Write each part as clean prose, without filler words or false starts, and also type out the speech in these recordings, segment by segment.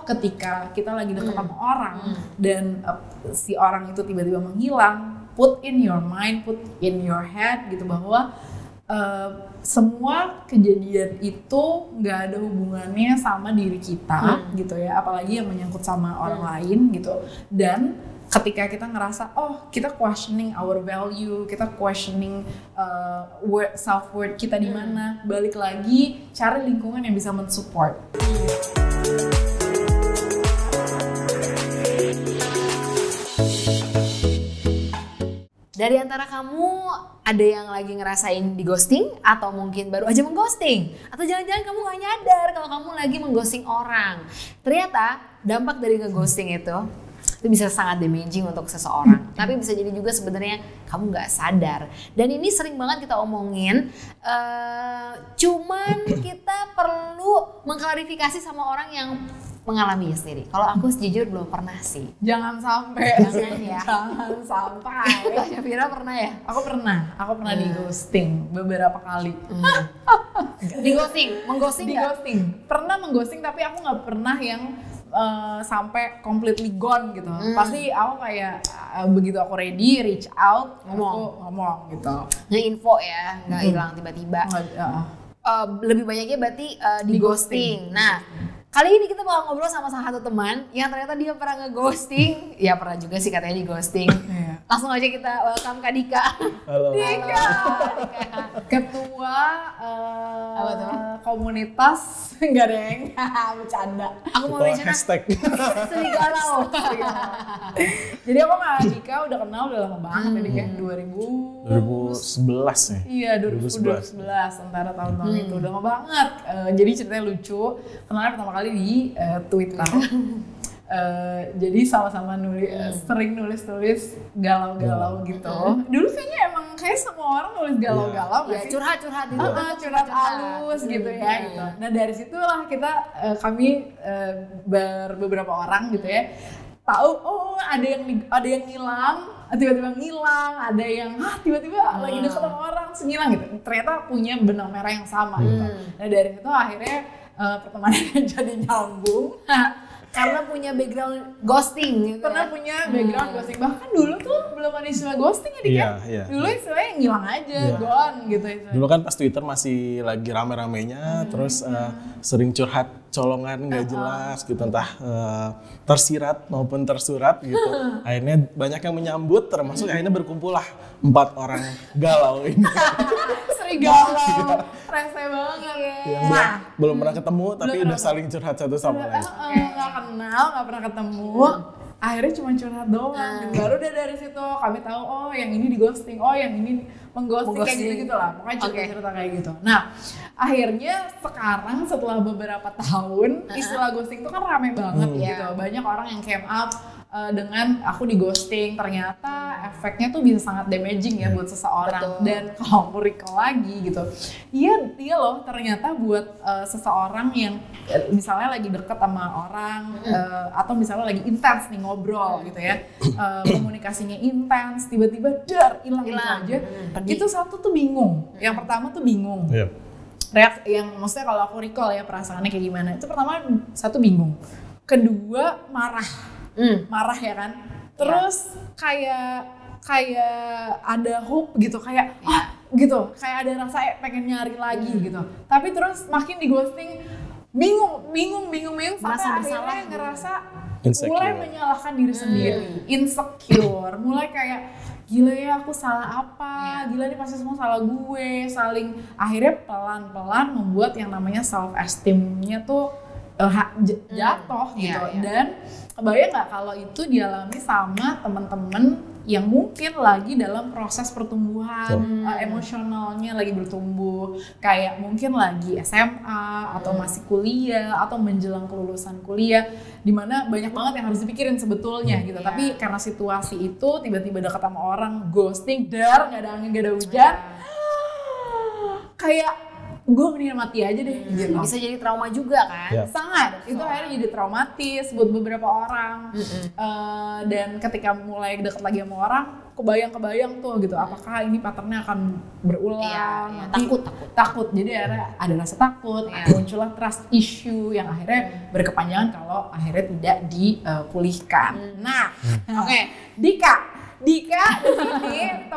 ketika kita lagi deket sama orang dan si orang itu tiba-tiba menghilang, put in your mind, put in your head gitu bahwa semua kejadian itu nggak ada hubungannya sama diri kita gitu ya, apalagi yang menyangkut sama orang lain gitu. Dan ketika kita ngerasa kita questioning our value, kita questioning self worth kita di mana, balik lagi cari lingkungan yang bisa mensupport. Dari antara kamu ada yang lagi ngerasain di ghosting atau mungkin baru aja mengghosting, atau jangan-jangan kamu gak nyadar kalau kamu lagi mengghosting orang. Ternyata dampak dari ngeghosting itu bisa sangat damaging untuk seseorang, tapi bisa jadi juga sebenarnya kamu nggak sadar. Dan ini sering banget kita omongin, cuman kita perlu mengklarifikasi sama orang yang mengalaminya sendiri. Kalau aku sejujur belum pernah sih. Jangan sampai. Jangan ya. Jangan sampai. Tanya Vira pernah ya? Aku pernah di ghosting beberapa kali. Di ghosting, mengghosting nggak? Di ghosting. Pernah mengghosting tapi aku nggak pernah yang sampai completely gone gitu. Pasti aku kayak begitu aku ready, reach out, ngomong gitu. Nge-info ya, nggak hilang tiba-tiba. Lebih banyaknya berarti di ghosting. Nah, kali ini kita bakal ngobrol sama salah satu teman yang ternyata dia pernah nge-ghosting. Ya pernah juga sih katanya di ghosting. Langsung aja kita welcome Kak Dika. Halo. Dika. Ketua komunitas enggak deng, bercanda. Aku mau bicara hashtag Serigalau. Jadi aku sama Dika udah kenal udah lama banget dari kayak 2011 ya. Iya, 2011 antara tahun-tahun itu udah lama banget. Jadi ceritanya lucu. Kenalnya pertama kali di Twitter. Jadi sama-sama sering nulis galau-galau gitu. Dulu kayaknya emang kayak semua orang nulis galau-galau Ya, curhat-curhat itu. Curhat halus gitu ya gitu. Nah dari situlah kami beberapa orang gitu ya tahu ada yang hilang, tiba-tiba ngilang, ada yang tiba-tiba lagi deket sama orang ngilang gitu. Ternyata punya benang merah yang sama gitu. Nah dari situ akhirnya pertemanannya jadi nyambung. Karena punya background ghosting gitu. Pernah punya background ghosting. Bahkan dulu tuh belum ada istilah ghosting ya Dik ya? Dulu istilahnya ngilang aja, gone gitu. Dulu kan pas Twitter masih lagi rame-ramenya, terus sering curhat colongan nggak jelas gitu, entah tersirat maupun tersurat gitu. Akhirnya banyak yang menyambut, termasuk akhirnya berkumpul lah 4 orang galau ini. Galau, rese banget ya. Belum pernah ketemu tapi udah saling curhat satu sama lain. Nggak kenal, nggak pernah ketemu. Akhirnya cuma curhat doang. Baru udah dari situ kami tahu yang ini di ghosting, yang ini mengghosting kayak gitu-gitu lah. Pokoknya cerita-cerita kayak gitu. Nah, akhirnya sekarang setelah beberapa tahun istilah ghosting itu kan rame banget gitu. Banyak orang yang came up dengan aku di ghosting, ternyata efeknya tuh bisa sangat damaging ya buat seseorang. Betul. Dan kalau aku recall lagi gitu, iya loh ternyata buat seseorang yang misalnya lagi deket sama orang atau misalnya lagi intens nih ngobrol gitu ya, komunikasinya intens, tiba-tiba hilang gitu aja, itu satu tuh bingung. Yang pertama tuh bingung. Reaksi yang maksudnya kalau aku recall ya perasaannya kayak gimana, itu pertama satu bingung, kedua marah ya kan, terus kayak ada hope gitu, kayak gitu, kayak ada rasa pengen nyari lagi gitu, tapi terus makin di ghosting bingung sampai akhirnya ngerasa mulai menyalahkan diri sendiri, insecure, mulai kayak gila ya aku salah apa, gila nih pasti semua salah gue, saling akhirnya pelan-pelan membuat yang namanya self esteem-nya tuh jatuh gitu. Dan kebayang nggak kalau itu dialami sama teman-teman yang mungkin lagi dalam proses pertumbuhan, emosionalnya lagi bertumbuh, kayak mungkin lagi SMA atau masih kuliah atau menjelang kelulusan kuliah, dimana banyak banget yang harus dipikirin sebetulnya gitu. Tapi karena situasi itu tiba-tiba dekat sama orang, ghosting, nggak ada angin nggak ada hujan, kayak gue mendingan mati aja deh gitu. Bisa jadi trauma juga kan? Ya. Sangat, itu akhirnya jadi traumatis buat beberapa orang. Dan ketika mulai deket lagi sama orang, kebayang tuh gitu, apakah ini patternnya akan berulang? Iya, Nanti takut. Jadi akhirnya ada rasa takut, muncullah trust issue yang akhirnya berkepanjangan kalau akhirnya tidak dipulihkan. Nah, oke, Dika di sini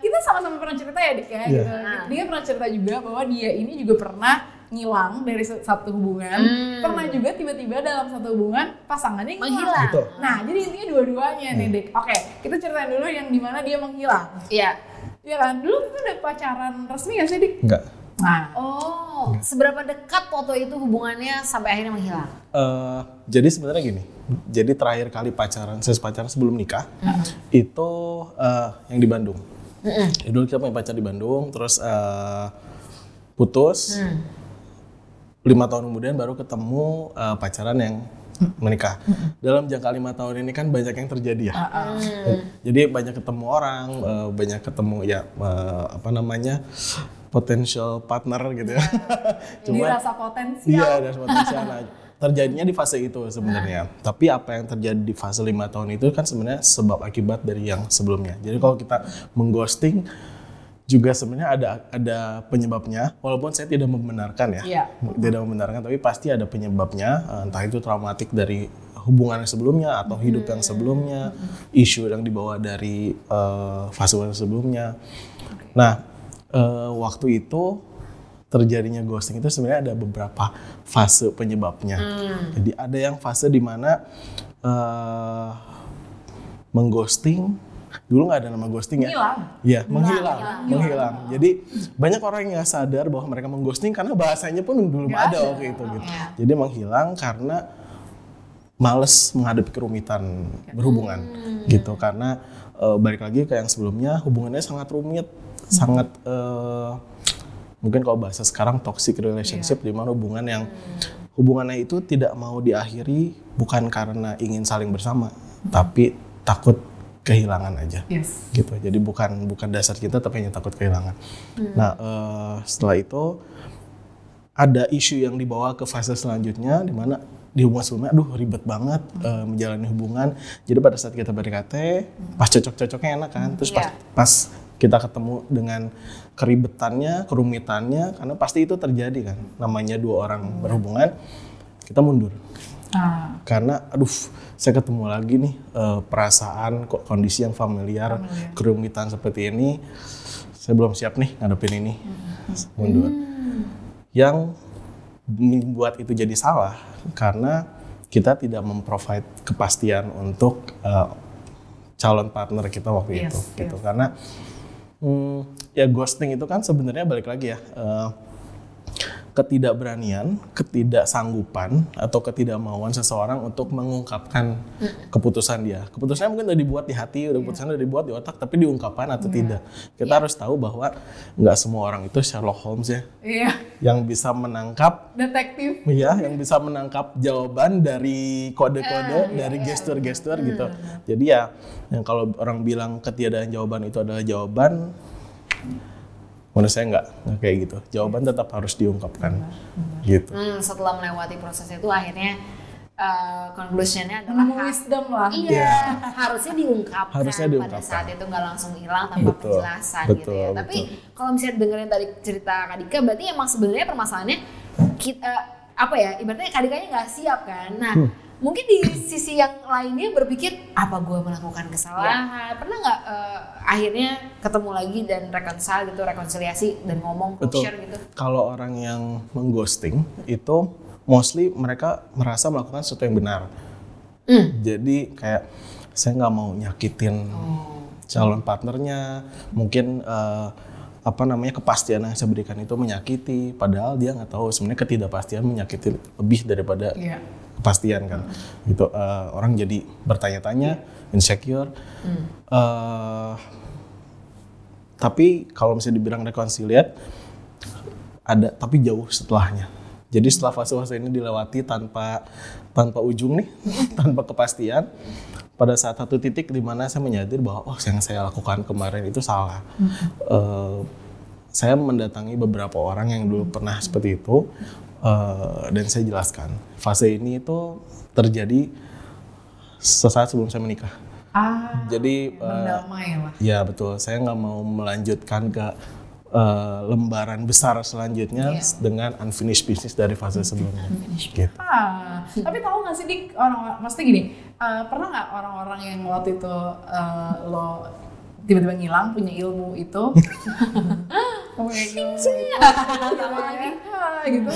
kita sama-sama pernah cerita ya Dika, gitu. Dia pernah cerita juga bahwa dia ini juga pernah ngilang dari satu hubungan, pernah juga tiba-tiba dalam satu hubungan pasangannya menghilang. Nah, jadi intinya dua-duanya nih Dik. Oke, kita ceritain dulu yang dimana dia menghilang. Iya. Iya kan? Dulu itu udah pacaran resmi gak sih Dik? Enggak. Nah, seberapa dekat waktu itu hubungannya sampai akhirnya menghilang? Jadi sebenarnya gini, jadi terakhir kali pacaran sebelum nikah, itu yang di Bandung. Dulu kita punya pacar di Bandung, terus putus, 5 tahun kemudian baru ketemu pacaran yang menikah. Dalam jangka 5 tahun ini kan banyak yang terjadi ya. Jadi banyak ketemu orang, banyak ketemu potential partner gitu ya. Cuma rasa potensial. Iya, ada potensial. Nah, terjadinya di fase itu sebenarnya. Tapi apa yang terjadi di fase 5 tahun itu kan sebenarnya sebab akibat dari yang sebelumnya. Jadi kalau kita mengghosting juga sebenarnya ada penyebabnya, walaupun saya tidak membenarkan ya. Tidak membenarkan, tapi pasti ada penyebabnya, entah itu traumatik dari hubungan yang sebelumnya atau hidup yang sebelumnya, isu yang dibawa dari fase-fase sebelumnya. Nah, waktu itu terjadinya ghosting itu sebenarnya ada beberapa fase penyebabnya. Jadi ada yang fase di mana mengghosting, dulu nggak ada nama ghosting ya. Iya, menghilang. Jadi banyak orang yang nggak sadar bahwa mereka mengghosting karena bahasanya pun belum ada waktu itu gitu. Jadi menghilang karena males menghadapi kerumitan berhubungan gitu, karena balik lagi ke yang sebelumnya, hubungannya sangat rumit, sangat mungkin kalau bahasa sekarang toxic relationship, di mana hubungannya itu tidak mau diakhiri bukan karena ingin saling bersama, tapi takut kehilangan aja. Gitu. Jadi bukan dasar kita, tapi hanya takut kehilangan. Nah, setelah itu ada isu yang dibawa ke fase selanjutnya, di mana di hubungan sebelumnya, ribet banget menjalani hubungan. Jadi pada saat kita PDKT, pas cocok-cocoknya enak kan, terus pas kita ketemu dengan keribetannya, kerumitannya, karena pasti itu terjadi kan. Namanya dua orang berhubungan, kita mundur. Karena saya ketemu lagi nih perasaan, kondisi yang familiar, kerumitan seperti ini, saya belum siap nih ngadepin ini, mundur. Yang membuat itu jadi salah, karena kita tidak memprovide kepastian untuk calon partner kita waktu itu, gitu. Karena ya ghosting itu kan sebenarnya balik lagi ya, ketidakberanian, ketidaksanggupan atau ketidakmauan seseorang untuk mengungkapkan keputusan dia. Keputusannya mungkin udah dibuat di hati, keputusannya udah dibuat di otak, tapi diungkapkan atau tidak. Kita harus tahu bahwa nggak semua orang itu Sherlock Holmes ya, yang bisa menangkap detektif, yang bisa menangkap jawaban dari kode-kode, dari gestur-gestur gitu. Jadi ya, yang kalau orang bilang ketiadaan jawaban itu adalah jawaban, menurut saya nggak kayak gitu. Jawaban tetap harus diungkapkan, gitu. Setelah melewati proses itu akhirnya conclusion-nya adalah wisdom lah. Iya, harusnya diungkapkan. Pada saat itu nggak langsung hilang tanpa penjelasan gitu ya. Tapi kalau misalnya dengerin tadi cerita Kak Dika, berarti emang sebenarnya permasalahannya kita ibaratnya Kak Dikanya nggak siap kan. Nah, mungkin di sisi yang lainnya berpikir, apa gue melakukan kesalahan? Pernah nggak akhirnya ketemu lagi dan rekonsiliasi dan ngomong closure gitu? Kalau orang yang mengghosting itu mostly mereka merasa melakukan sesuatu yang benar. Jadi kayak saya nggak mau nyakitin calon partnernya, mungkin kepastian yang saya berikan itu menyakiti, padahal dia nggak tahu sebenarnya ketidakpastian menyakiti lebih daripada kepastian kan. Gitu, orang jadi bertanya-tanya, insecure. Tapi kalau misalnya dibilang rekonsiliat, ada tapi jauh setelahnya. Jadi setelah fase-fase ini dilewati tanpa ujung nih, tanpa kepastian, pada saat satu titik di mana saya menyadari bahwa yang saya lakukan kemarin itu salah. saya mendatangi beberapa orang yang dulu pernah seperti itu, dan saya jelaskan fase ini itu terjadi sesaat sebelum saya menikah. Jadi berdamai lah. Ya betul, saya nggak mau melanjutkan ke lembaran besar selanjutnya dengan unfinished business dari fase sebelumnya. Gitu. Tapi tahu nggak sih Dik, maksudnya gini, pernah nggak orang-orang yang waktu itu lo tiba-tiba ngilang punya ilmu itu, gitu,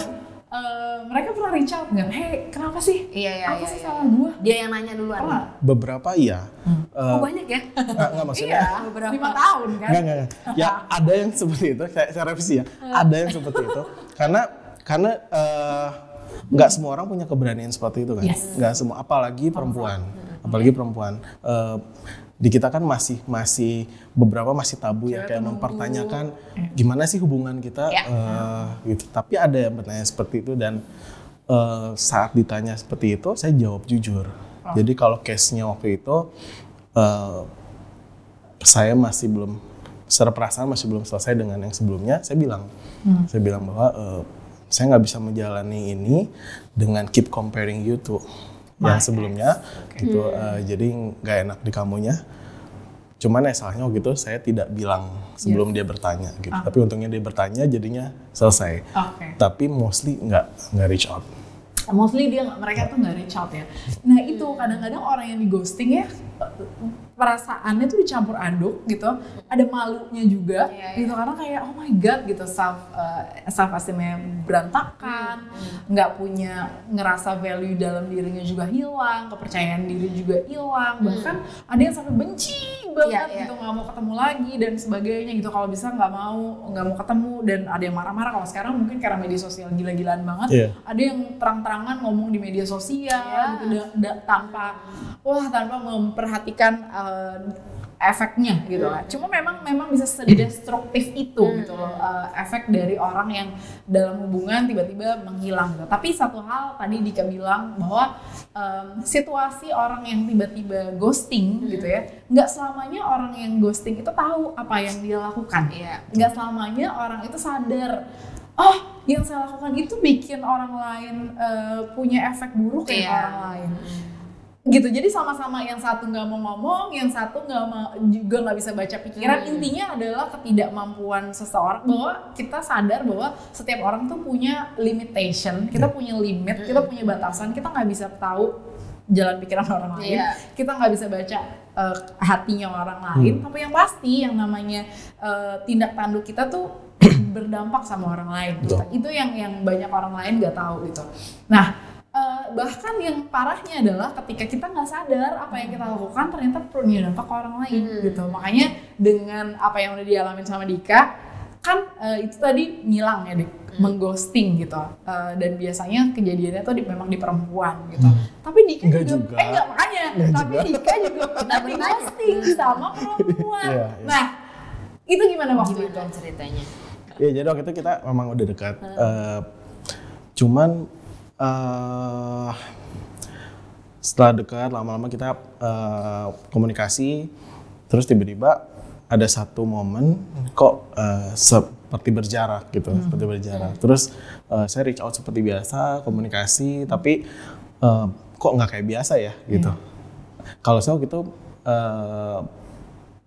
mereka pernah reach out nggak? Hey, kenapa sih? Apa sih salah gue? Dia yang nanya duluan. Beberapa iya. Banyak ya? Nggak maksudnya. Iya, 5 tahun kan? Nggak. Ya ada yang seperti itu, saya revisi ya. Ada yang seperti itu. Karena nggak semua orang punya keberanian seperti itu kan. Nggak semua, apalagi perempuan. Di kita kan masih beberapa masih tabu ya, kayak mempertanyakan gimana sih hubungan kita gitu. Tapi ada yang bertanya seperti itu, dan saat ditanya seperti itu saya jawab jujur. Jadi kalau case-nya waktu itu saya masih belum, secara perasaan masih belum selesai dengan yang sebelumnya. Saya bilang bahwa saya nggak bisa menjalani ini dengan keep comparing you to yang sebelumnya gitu, jadi nggak enak di kamunya. Cuman salahnya waktu itu saya tidak bilang sebelum dia bertanya gitu. Tapi untungnya dia bertanya, jadinya selesai. Tapi mostly nggak reach out. Mostly mereka tuh nggak reach out ya. Nah itu kadang-kadang orang yang di ghosting ya, perasaannya tuh dicampur aduk gitu, ada malunya juga gitu, karena kayak oh my god gitu, self esteemnya berantakan, nggak punya, ngerasa value dalam dirinya juga hilang, kepercayaan diri juga hilang, bahkan ada yang sampai benci banget gitu, nggak mau ketemu lagi dan sebagainya gitu, kalau bisa nggak mau ketemu, dan ada yang marah-marah. Kalau sekarang mungkin karena media sosial gila-gilaan banget, ada yang terang-terangan ngomong di media sosial gitu, tanpa memperhatikan efeknya gitu kan. Cuma memang bisa sedestruktif itu gitu loh, efek dari orang yang dalam hubungan tiba-tiba menghilang gitu. Tapi satu hal tadi Dika bilang bahwa situasi orang yang tiba-tiba ghosting gitu ya, nggak selamanya orang yang ghosting itu tahu apa yang dia lakukan. Nggak selamanya orang itu sadar, oh yang saya lakukan itu bikin orang lain punya efek buruk ke orang lain. Gitu, jadi sama-sama yang satu nggak mau ngomong, yang satu juga nggak bisa baca pikiran. Intinya adalah ketidakmampuan seseorang, bahwa kita sadar bahwa setiap orang tuh punya limitation, kita punya limit, kita punya batasan, kita nggak bisa tahu jalan pikiran orang lain, kita nggak bisa baca hatinya orang lain. Tapi yang pasti yang namanya tindak tanduk kita tuh berdampak sama orang lain. Gitu. Itu yang banyak orang lain nggak tahu gitu. Nah, bahkan yang parahnya adalah ketika kita nggak sadar apa yang kita lakukan ternyata punya dampak ke orang lain gitu. Makanya dengan apa yang udah dialamin sama Dika kan, itu tadi ngilang ya, mengghosting gitu, dan biasanya kejadiannya tuh memang di perempuan gitu. Tapi Dika juga Dika juga pernah di ghosting sama perempuan. Nah itu gimana waktu itu ceritanya? Ya jadi waktu itu kita memang udah dekat, cuman setelah dekat lama-lama kita komunikasi, terus tiba-tiba ada satu momen kok seperti berjarak gitu, Terus saya reach out seperti biasa, komunikasi, tapi kok nggak kayak biasa ya gitu. Kalau saya waktu itu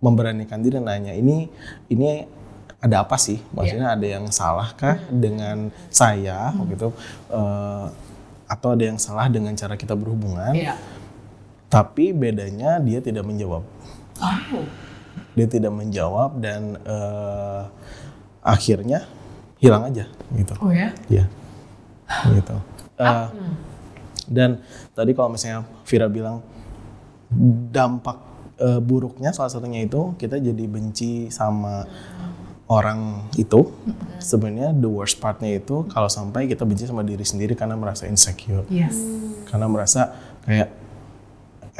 memberanikan diri nanya, ini ada apa sih? Maksudnya ada yang salah kah dengan saya waktu itu? Atau ada yang salah dengan cara kita berhubungan? Tapi bedanya dia tidak menjawab. Dia tidak menjawab, dan akhirnya hilang aja gitu. Oh ya? Iya. Gitu. Dan tadi kalau misalnya Vira bilang dampak buruknya salah satunya itu kita jadi benci sama orang itu. Sebenarnya the worst partnya itu kalau sampai kita benci sama diri sendiri karena merasa insecure. Karena merasa kayak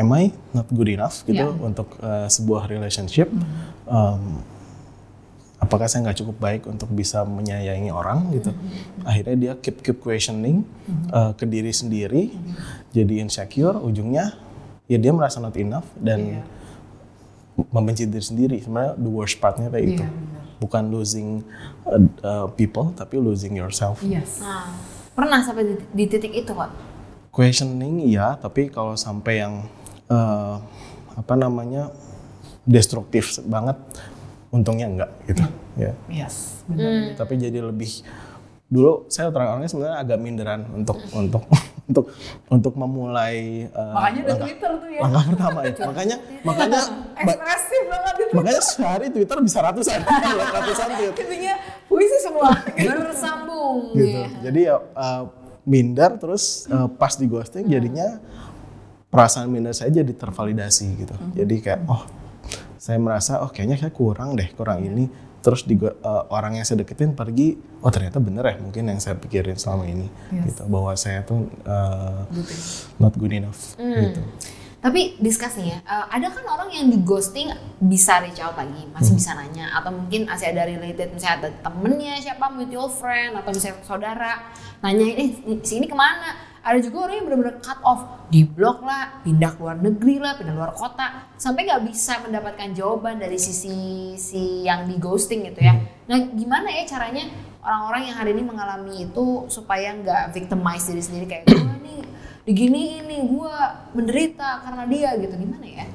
am I not good enough gitu untuk sebuah relationship. Apakah saya nggak cukup baik untuk bisa menyayangi orang gitu. Akhirnya dia keep questioning ke diri sendiri, jadi insecure, ujungnya ya dia merasa not enough dan membenci diri sendiri. Sebenarnya the worst partnya kayak itu. bukan losing people tapi losing yourself. Yes. Nah, pernah sampai di titik itu kok? Questioning iya, tapi kalau sampai yang destruktif banget, untungnya enggak gitu. Ya. Yes, benar. Tapi jadi lebih, dulu saya orangnya sebenarnya agak minderan untuk memulai Makanya ada Twitter tuh ya. langkah pertama itu. Makanya Ekspresif banget itu. makanya sehari Twitter bisa ratusan tweet. Intinya puisi semua. Bersambung. Gitu. Ya. Jadi ya minder, terus pas di ghosting jadinya perasaan minder saya jadi tervalidasi gitu. Jadi kayak saya merasa kayaknya saya kurang ini. Terus orang yang saya deketin pergi, ternyata bener ya mungkin yang saya pikirin selama ini. Gitu, bahwa saya tuh not good enough gitu. Tapi discuss nih ya, ada kan orang yang di ghosting bisa reach out lagi, masih bisa nanya, atau mungkin masih ada related, misalnya ada temennya siapa, mutual friend, atau misalnya saudara, nanya si ini kemana. Ada juga orang yang benar-benar cut off, di blok lah, pindah ke luar negeri lah, pindah luar kota, sampai nggak bisa mendapatkan jawaban dari sisi si yang di ghosting gitu ya. Nah gimana ya caranya orang-orang yang hari ini mengalami itu supaya nggak victimize diri sendiri, kayak gue nih diginiin nih, gue menderita karena dia gitu, gimana ya?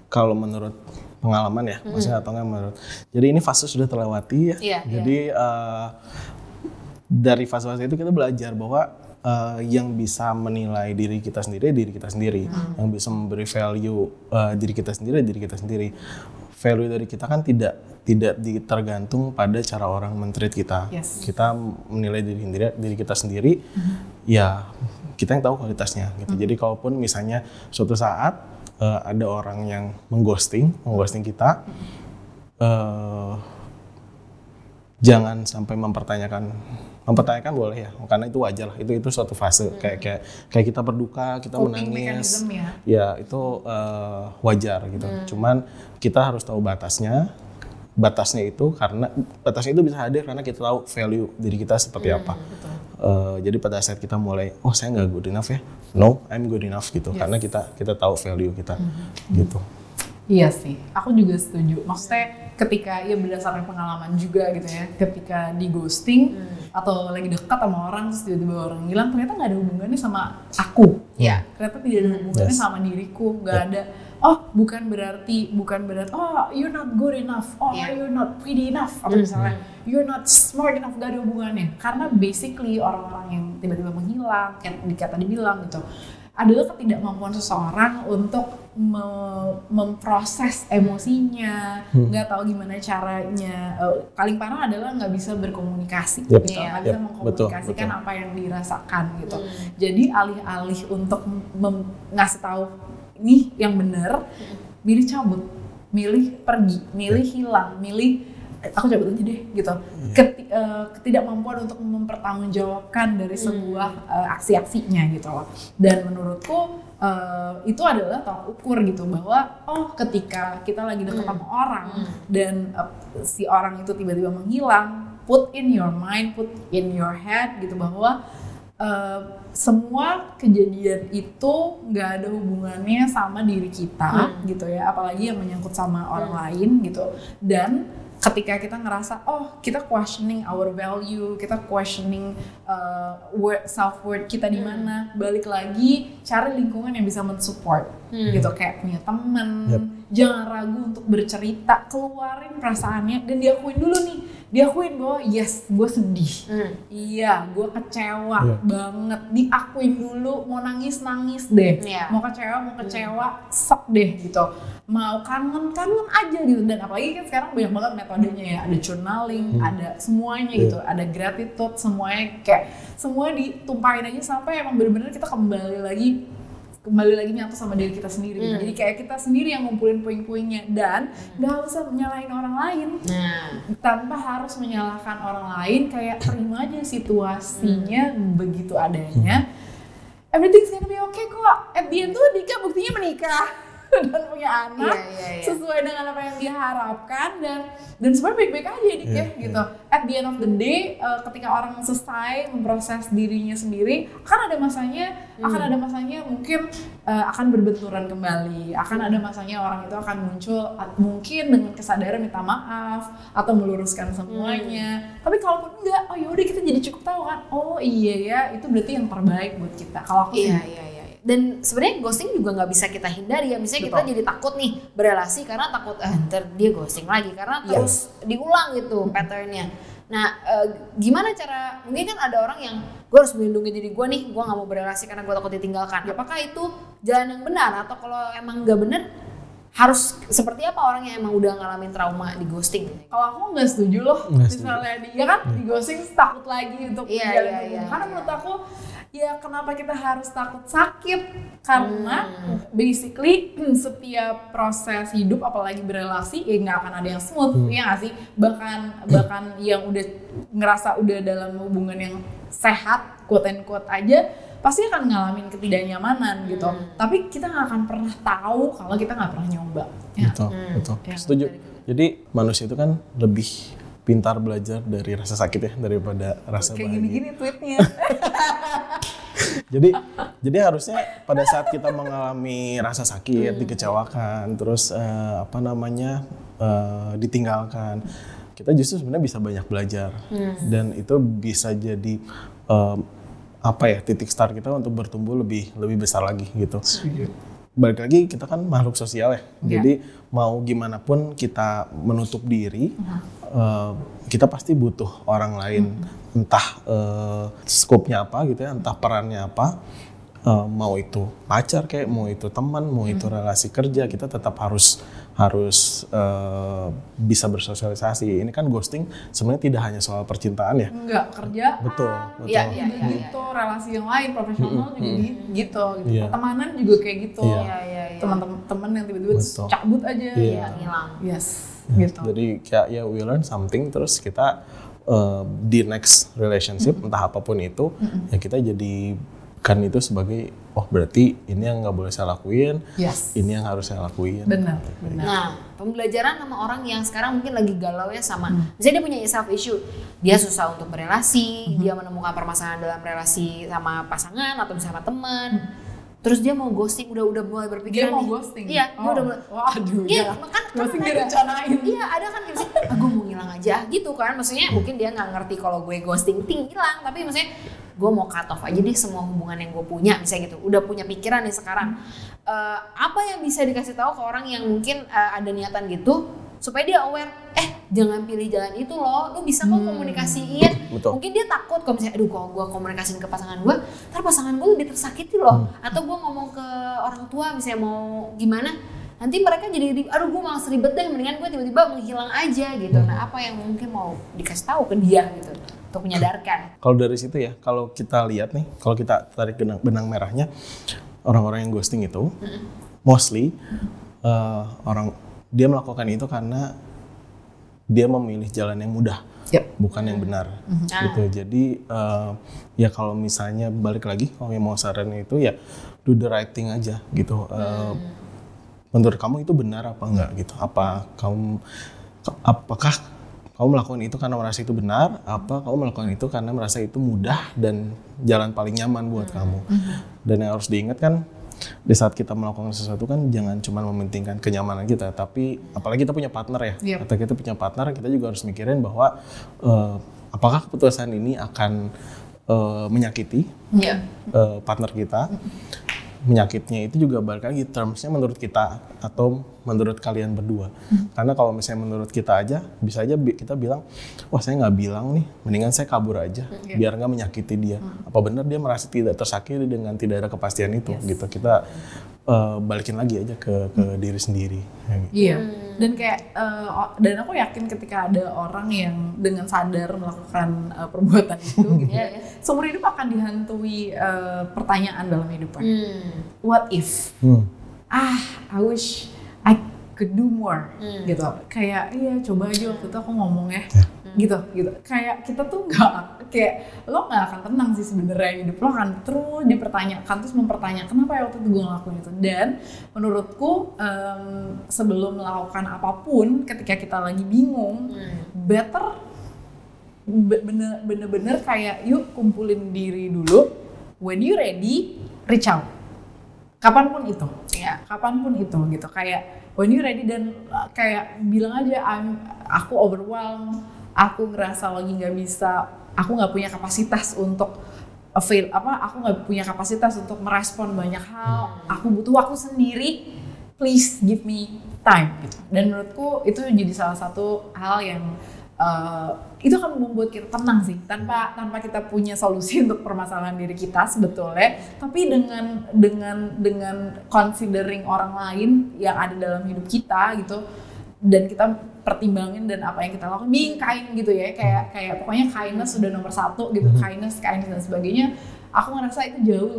Kalau menurut pengalaman ya, maksudnya atau nggak menurut, jadi ini fase sudah terlewati ya. Jadi dari fase-fase itu kita belajar bahwa yang bisa menilai diri kita sendiri, yang bisa memberi value diri kita sendiri. Value dari kita kan tidak tergantung pada cara orang men-treat kita. Kita menilai diri kita sendiri, ya kita yang tahu kualitasnya gitu. Jadi kalaupun misalnya suatu saat ada orang yang mengghosting kita, jangan sampai mempertanyakan boleh ya, karena itu wajar lah, itu suatu fase. Kayak kita berduka, kita menangis, ya itu wajar gitu. Cuman kita harus tahu batasnya itu bisa hadir karena kita tahu value diri kita seperti apa. Jadi pada saat kita mulai, saya nggak good enough ya, no, I'm good enough gitu, karena kita tahu value kita gitu. Iya sih, aku juga setuju. Maksudnya ketika berdasarkan pengalaman juga gitu ya, ketika di ghosting atau lagi dekat sama orang terus tiba-tiba orang hilang, ternyata nggak ada hubungannya sama aku. Ternyata tidak ada hubungannya sama diriku, nggak ada. Bukan berarti you're not good enough, you're not pretty enough, atau misalnya you're not smart enough, gak ada hubungannya. Karena basically orang-orang yang tiba-tiba menghilang, kayak tadi bilang gitu, adalah ketidakmampuan seseorang untuk memproses emosinya, nggak tahu gimana caranya. Paling parah adalah nggak bisa berkomunikasi, gitu, nggak bisa mengkomunikasikan apa yang dirasakan gitu. Jadi alih-alih untuk ngasih tahu ini yang benar, milih cabut, milih pergi, milih hilang, milih aku cabut aja deh gitu. Ketidakmampuan untuk mempertanggungjawabkan dari sebuah aksi-aksinya gitu loh. Dan menurutku itu adalah tolak ukur gitu, bahwa ketika kita lagi dekat sama orang dan si orang itu tiba-tiba menghilang, put in your mind, put in your head gitu, bahwa semua kejadian itu nggak ada hubungannya sama diri kita gitu ya, apalagi yang menyangkut sama orang lain gitu. Dan ketika kita ngerasa kita questioning our value, kita questioning self-worth kita di mana, balik lagi cari lingkungan yang bisa mensupport gitu, kayak punya temen. Jangan ragu untuk bercerita, keluarin perasaannya dan diakuin dulu nih. Diakuin bahwa yes, gue sedih, iya, gue kecewa banget. Diakuin dulu, mau nangis deh, mau kecewa, sok deh gitu. Mau kangen aja gitu. Dan apalagi kan sekarang banyak banget metodenya ya, ada journaling, ada semuanya gitu, ada gratitude, semuanya kayak semua ditumpahin aja sampai emang bener-bener kita kembali lagi nyatu sama diri kita sendiri. Jadi kayak kita sendiri yang ngumpulin puing-puingnya, dan gak usah menyalahin orang lain. Tanpa harus menyalahkan orang lain, kayak terima aja situasinya begitu adanya. Everything's gonna be okay kok. At the end tuh Dika buktinya menikah. dan punya anak sesuai dengan apa yang dia harapkan dan sebenarnya baik-baik aja Dik ya gitu. At the end of the day ketika orang selesai memproses dirinya sendiri akan ada masanya mungkin akan berbenturan kembali, akan ada masanya orang itu akan muncul mungkin dengan kesadaran minta maaf atau meluruskan semuanya. Tapi kalaupun enggak, oh yaudah kita jadi cukup tahu kan, oh iya ya itu berarti yang terbaik buat kita. Kalau aku dan sebenarnya ghosting juga nggak bisa kita hindari ya. Misalnya kita jadi takut nih berelasi karena takut ntar dia ghosting lagi karena terus diulang gitu patternnya. Nah gimana cara, mungkin kan ada orang yang gue harus melindungi diri gue nih, gue nggak mau berelasi karena gue takut ditinggalkan. Apakah itu jalan yang benar atau kalau emang nggak benar harus seperti apa orang yang emang udah ngalamin trauma di ghosting? Kalau aku nggak setuju loh, misalnya dia kan di ghosting takut lagi untuk menjalin hubungan. Karena menurut aku ya kenapa kita harus takut sakit? Karena basically setiap proses hidup apalagi berelasi ya nggak akan ada yang smooth, ya nggak sih? Bahkan yang udah ngerasa udah dalam hubungan yang sehat, quote and quote aja, pasti akan ngalamin ketidaknyamanan gitu. Tapi kita nggak akan pernah tahu kalau kita nggak pernah nyoba. Betul. Setuju. Jadi manusia itu kan lebih pintar belajar dari rasa sakit ya daripada rasa bahagia. Kayak gini-gini tweetnya. jadi harusnya pada saat kita mengalami rasa sakit, dikecewakan, terus ditinggalkan, kita justru sebenarnya bisa banyak belajar dan itu bisa jadi titik start kita untuk bertumbuh lebih besar lagi gitu. Balik lagi kita kan makhluk sosial ya, jadi mau gimana pun kita menutup diri, kita pasti butuh orang lain, entah skopnya apa gitu ya, entah perannya apa, mau itu pacar kayak, mau itu teman, mau itu relasi kerja, kita tetap harus bisa bersosialisasi. Ini kan ghosting sebenarnya tidak hanya soal percintaan ya. Enggak, kerja. Betul. Gitu, relasi yang lain, profesional juga gitu. Pertemanan juga kayak gitu. Teman-teman yang tiba-tiba cabut aja, hilang. Gitu. Jadi kayak ya we learn something, terus kita di next relationship entah apapun itu, ya kita jadi kan itu sebagai berarti ini yang nggak boleh saya lakuin, ini yang harus saya lakuin. Benar. Nah, pembelajaran sama orang yang sekarang mungkin lagi galau ya sama, misalnya dia punya self issue, dia susah untuk berelasi, dia menemukan permasalahan dalam relasi sama pasangan atau sama teman, terus dia mau ghosting, udah mulai berpikiran dia mau ghosting. Iya, dia udah mulai. Waduh. Iya, kan ghosting direncanain. Iya, ada kan kayak gue mau ngilang aja gitu kan. Maksudnya mungkin dia nggak ngerti kalau gue ghosting hilang, tapi maksudnya gue mau cut off aja deh semua hubungan yang gue punya, misalnya gitu. Udah punya pikiran nih sekarang. Apa yang bisa dikasih tahu ke orang yang mungkin ada niatan gitu supaya dia aware, jangan pilih jalan itu loh, lu bisa kok komunikasiin. Betul. Mungkin dia takut kalau misalnya, kalau gue komunikasiin ke pasangan gue, ntar pasangan gue lebih tersakiti loh. Atau gue ngomong ke orang tua misalnya mau gimana, nanti mereka jadi, gue malas ribet deh, mendingan gue tiba-tiba menghilang aja gitu. Nah apa yang mungkin mau dikasih tahu ke dia gitu untuk menyadarkan? Kalau dari situ ya, kalau kita lihat nih, kalau kita tarik benang merahnya, orang-orang yang ghosting itu mostly dia melakukan itu karena dia memilih jalan yang mudah, bukan yang benar, gitu. Jadi ya kalau misalnya balik lagi, kalau yang mau sarannya itu ya do the right thing aja, gitu. Menurut kamu itu benar apa enggak, gitu? Apakah kamu melakukan itu karena merasa itu benar, apa kamu melakukan itu karena merasa itu mudah dan jalan paling nyaman buat kamu? Dan yang harus diingat kan, di saat kita melakukan sesuatu kan jangan cuma mementingkan kenyamanan kita, tapi apalagi kita punya partner ya, atau kita punya partner, kita juga harus mikirin bahwa apakah keputusan ini akan menyakiti partner kita. Menyakitnya itu juga balik lagi termsnya menurut kita atau menurut kalian berdua. Karena kalau misalnya menurut kita aja, bisa aja kita bilang, wah saya nggak bilang nih, mendingan saya kabur aja biar nggak menyakiti dia. Apa benar dia merasa tidak tersakiti dengan tidak ada kepastian itu, gitu. Kita balikin lagi aja ke diri sendiri. Iya. Dan kayak dan aku yakin ketika ada orang yang dengan sadar melakukan perbuatan itu gitu ya, seumur hidup akan dihantui pertanyaan dalam hidupnya. What if? I wish I could do more gitu. Kayak coba aja waktu itu aku ngomong ya. gitu. Kayak kita tuh lo nggak akan tenang sih sebenarnya, hidup lo akan terus dipertanyakan, terus mempertanyakan kenapa ya waktu itu gue ngelakuin itu. Dan menurutku sebelum melakukan apapun, ketika kita lagi bingung, better bener-bener kayak yuk kumpulin diri dulu, when you ready reach out, kapanpun itu gitu, kayak when you ready, dan kayak bilang aja aku overwhelmed, aku ngerasa lagi nggak bisa, aku nggak punya kapasitas untuk aku nggak punya kapasitas untuk merespon banyak hal, aku butuh waktu sendiri, please give me time gitu. Dan menurutku itu jadi salah satu hal yang itu akan membuat kita tenang sih, tanpa kita punya solusi untuk permasalahan diri kita sebetulnya, tapi dengan considering orang lain yang ada dalam hidup kita gitu, dan kita pertimbangin dan apa yang kita lakukan, being kind gitu ya, kayak pokoknya kindness sudah nomor 1 gitu, kindness dan sebagainya. Aku ngerasa itu jauh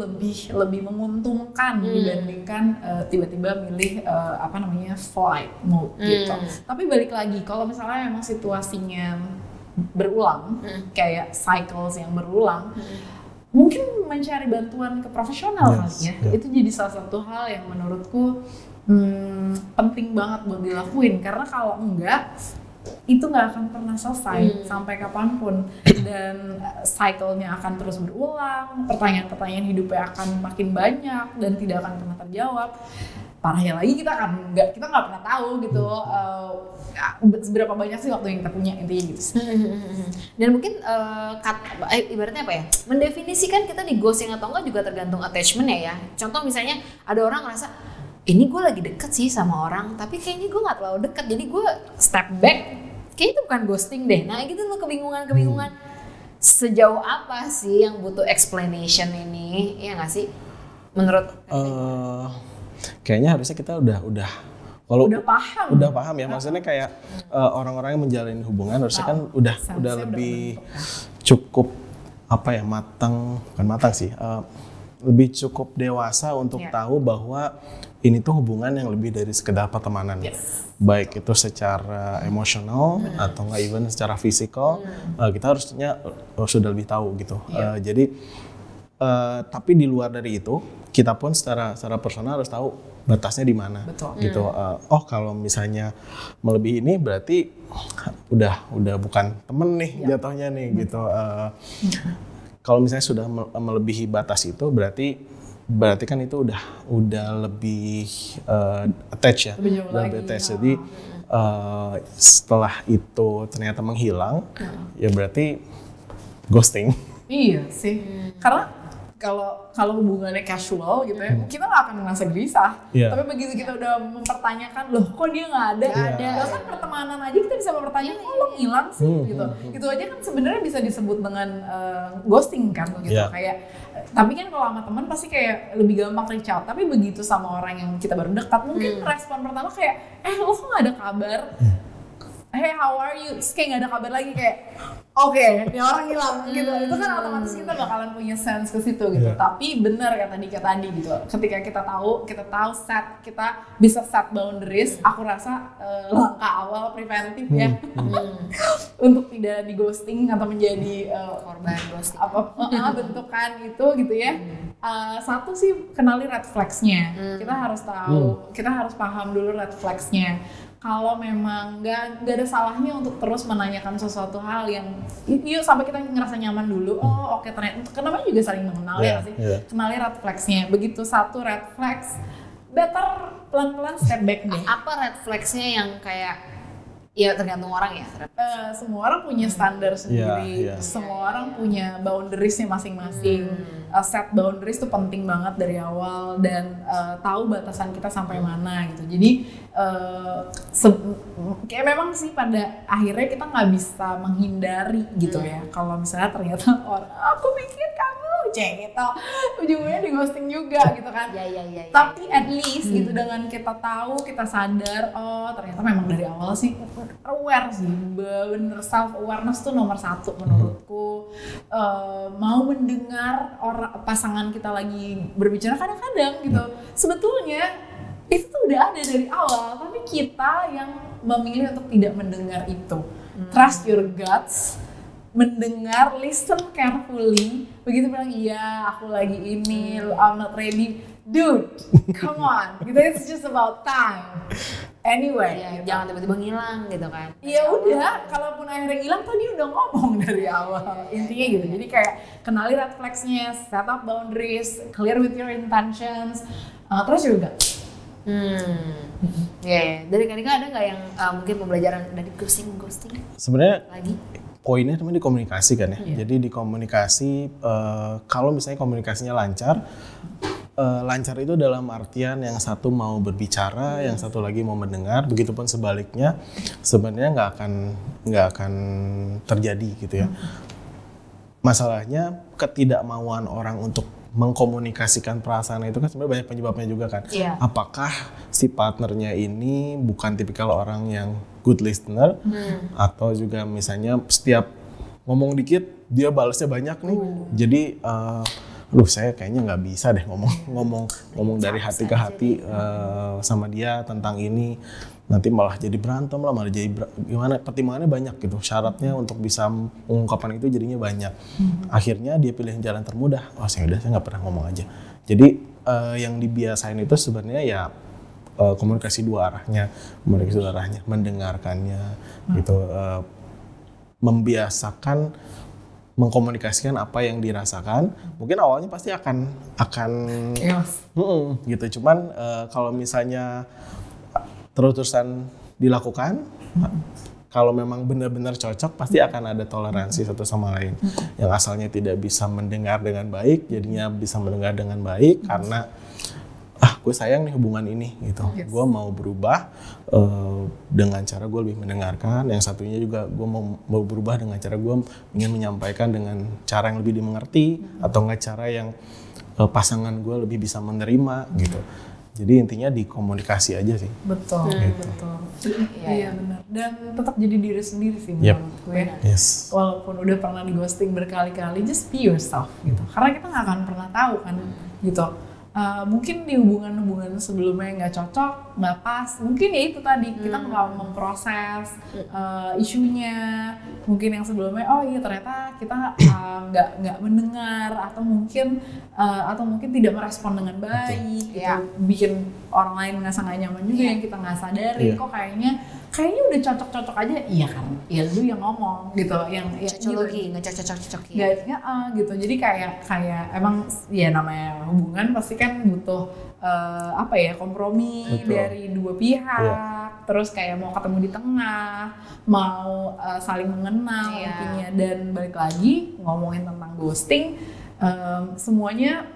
lebih menguntungkan dibandingkan tiba-tiba milih flight mode gitu. Tapi balik lagi, kalau misalnya memang situasinya berulang, kayak cycles yang berulang, mungkin mencari bantuan ke profesional kali ya. Itu jadi salah satu hal yang menurutku penting banget buat dilakuin, karena kalau enggak itu nggak akan pernah selesai sampai kapanpun, dan cycle-nya akan terus berulang, pertanyaan-pertanyaan hidupnya akan makin banyak dan tidak akan pernah terjawab. Parahnya lagi kita nggak pernah tahu gitu seberapa banyak sih waktu yang kita punya, intinya gitu. Dan mungkin ibaratnya apa ya, mendefinisikan kita di ghosting atau enggak juga tergantung attachment-nya ya. Contoh misalnya ada orang ngerasa ini gue lagi deket sih sama orang, tapi kayaknya gue nggak terlalu deket, jadi gue step back, kayaknya itu bukan ghosting deh. Nah gitu loh, kebingungan. Sejauh apa sih yang butuh explanation ini, ya nggak sih? Menurut kayaknya harusnya kita udah paham ya, maksudnya kayak orang-orang yang menjalin hubungan harusnya kan udah lebih cukup bukan matang sih, lebih cukup dewasa untuk tahu bahwa ini tuh hubungan yang lebih dari sekedar pertemanan, baik itu secara emosional atau nggak even secara fisikal, kita harusnya sudah lebih tahu gitu. Jadi tapi di luar dari itu kita pun secara personal harus tahu batasnya di mana, gitu. Kalau misalnya melebihi ini berarti udah bukan temen nih jatuhnya nih, gitu. Kalau misalnya sudah melebihi batas itu berarti kan itu udah lebih attach ya, lebih attach. Jadi setelah itu ternyata menghilang, ya berarti ghosting. Iya sih, karena kalau hubungannya casual gitu ya, kita nggak akan merasa gelisah. Tapi begitu kita udah mempertanyakan, loh kok dia nggak ada? Bahkan pertemanan aja kita bisa mempertanyakan, kok lo ngilang sih gitu. Itu aja kan sebenarnya bisa disebut dengan ghosting kan gitu. Kayak, tapi kan kalau sama teman pasti kayak lebih gampang reach out. Tapi begitu sama orang yang kita baru dekat, mungkin respon pertama kayak, lo kok nggak ada kabar? Hey, how are you? Terus kayak gak ada kabar lagi, kayak oke, ini orang hilang gitu. Itu kan otomatis kita bakalan punya sense ke situ gitu. Tapi benar kata Dika tadi gitu. Ketika kita tahu kita bisa set boundaries, aku rasa langkah awal preventif ya. Untuk tidak di ghosting atau menjadi korban ghosting. Bentukan itu gitu ya. Satu sih kenali red flags-nya. Kita harus tahu, kita harus paham dulu red flags-nya. Kalau memang nggak ada salahnya untuk terus menanyakan sesuatu hal yang yuk sampai kita ngerasa nyaman dulu. Oke, ternyata kenapa juga saling mengenal ya sih. Kenali red flags-nya. Begitu satu red flags, better pelan-pelan step back deh. Apa red flags-nya yang kayak ya tergantung orang ya. Semua orang punya standar sendiri. Semua orang punya boundaries-nya masing-masing. Set boundaries itu penting banget dari awal, dan tahu batasan kita sampai mana gitu. Jadi kayak memang sih pada akhirnya kita nggak bisa menghindari gitu ya. Kalau misalnya ternyata orang, aku pikir kamu gitu, ujungnya di ghosting juga gitu kan. Tapi at least gitu, dengan kita tahu, kita sadar, ternyata memang dari awal sih aware sih, bener, self awareness tuh nomor 1 menurutku. Mau mendengar pasangan kita lagi berbicara kadang-kadang gitu, sebetulnya itu tuh udah ada dari awal, tapi kita yang memilih untuk tidak mendengar itu. trust your guts, mendengar, listen carefully. Begitu bilang iya aku lagi ini, I'm not ready, dude, come on, gitu. It's just about time. Anyway, gitu. Jangan tiba-tiba ngilang gitu kan. Ya udah, kalaupun akhirnya hilang tadi udah ngomong dari awal. Intinya gitu. Jadi kayak kenali red flags-nya, set up boundaries, clear with your intentions, terus juga. Dari Kanika ada nggak yang mungkin pembelajaran dari ghosting? Sebenarnya Lagi? poinnya namanya di komunikasi kan ya. Jadi di komunikasi, kalau misalnya komunikasinya lancar, lancar itu dalam artian yang satu mau berbicara, yang satu lagi mau mendengar, begitupun sebaliknya, sebenarnya nggak akan terjadi gitu ya. Masalahnya ketidakmauan orang untuk mengkomunikasikan perasaan itu kan sebenarnya banyak penyebabnya juga kan. Apakah si partnernya ini bukan tipikal orang yang good listener, atau juga misalnya setiap ngomong dikit dia balasnya banyak nih. Jadi saya kayaknya nggak bisa deh ngomong dari hati ke hati sama dia tentang ini, nanti malah jadi berantem lah, malah jadi gimana, pertimbangannya banyak gitu, syaratnya untuk bisa mengungkapkan itu jadinya banyak. Akhirnya dia pilih jalan termudah, saya nggak pernah ngomong aja. Jadi yang dibiasain itu sebenarnya ya komunikasi dua arahnya, mendengarkannya gitu, membiasakan mengkomunikasikan apa yang dirasakan. Mungkin awalnya pasti akan gitu. Cuman kalau misalnya terus-terusan dilakukan, kalau memang benar-benar cocok, pasti akan ada toleransi satu sama lain. Yang asalnya tidak bisa mendengar dengan baik, jadinya bisa mendengar dengan baik karena gue sayang nih hubungan ini gitu. Gue mau berubah dengan cara gue lebih mendengarkan. Yang satunya juga gue mau berubah dengan cara gue ingin menyampaikan dengan cara yang lebih dimengerti, atau nggak cara yang pasangan gue lebih bisa menerima gitu. Jadi intinya di komunikasi aja sih. Betul. Iya benar. Dan tetap jadi diri sendiri sih menurut gue. Yes. Walaupun udah pernah di ghosting berkali-kali, just be yourself gitu. Karena kita nggak akan pernah tahu kan gitu. Mungkin di hubungan sebelumnya nggak cocok, nggak pas, mungkin ya itu tadi kita nggak memproses isunya. Mungkin yang sebelumnya ternyata kita nggak mendengar, atau mungkin tidak merespon dengan baik, gitu. Bikin orang lain ngerasa nggak nyaman juga, yang kita nggak sadari. Kok kayaknya udah cocok-cocok aja, iya kan? Ya lu yang ngomong gitu, yang cocologi, ngecocok-cocokin. Gitu. Jadi kayak emang ya namanya hubungan pasti kan butuh kompromi dari dua pihak. Terus kayak mau ketemu di tengah, mau saling mengenal intinya. Dan balik lagi ngomongin tentang ghosting, semuanya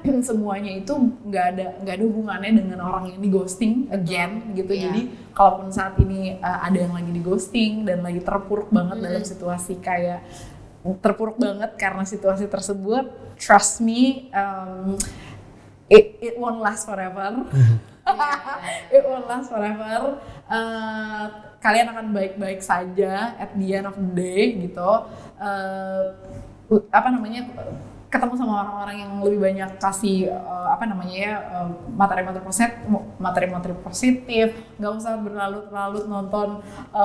itu nggak ada hubungannya dengan orang yang di ghosting again gitu. Jadi kalaupun saat ini ada yang lagi di ghosting dan lagi terpuruk banget dalam situasi kayak terpuruk banget karena situasi tersebut, trust me, it won't last forever. It won't last forever. Kalian akan baik-baik saja at the end of the day gitu. Ketemu sama orang-orang yang lebih banyak kasih materi-materi positif. Nggak usah berlarut-larut nonton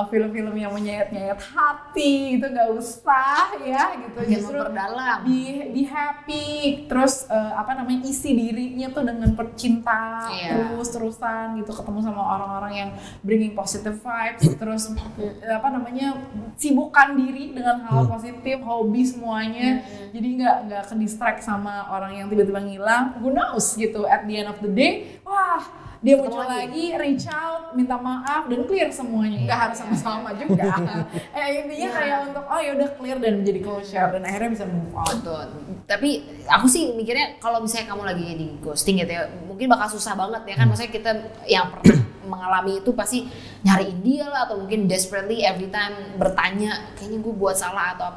film-film yang menyayat-nyayat hati, itu nggak usah ya gitu. Justru memperdalam, be happy, terus isi dirinya tuh dengan percinta terus-terusan gitu, ketemu sama orang-orang yang bringing positive vibes, terus sibukkan diri dengan hal positif, hobi semuanya. Jadi nggak distract sama orang yang tiba-tiba ngilang. Who knows gitu, at the end of the day, dia muncul lagi, reach out, minta maaf, dan clear semuanya. Nggak harus sama-sama juga. Intinya kayak untuk udah clear dan menjadi closure, dan akhirnya bisa move on. Betul. Tapi aku sih mikirnya kalau misalnya kamu lagi di ghosting gitu ya, mungkin bakal susah banget ya kan. Maksudnya kita yang pernah mengalami itu pasti nyariin dia lah, atau mungkin desperately every time bertanya kayaknya gue buat salah atau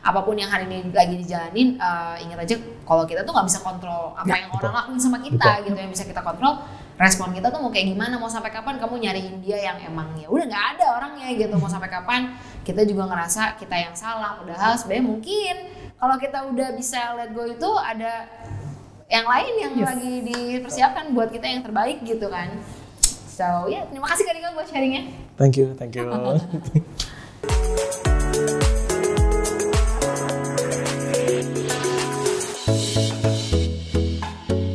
apapun yang hari ini lagi dijalanin. Ingat aja kalau kita tuh nggak bisa kontrol apa yang orang lakuin sama kita gitu. Yang bisa kita kontrol respon kita tuh mau kayak gimana, mau sampai kapan kamu nyariin dia yang emang ya udah nggak ada orangnya gitu. Mau sampai kapan kita juga ngerasa kita yang salah, padahal sebenarnya mungkin kalau kita udah bisa let go itu ada yang lain yang lagi dipersiapkan buat kita yang terbaik gitu kan. So terima kasih Kak Dika buat sharingnya. Thank you.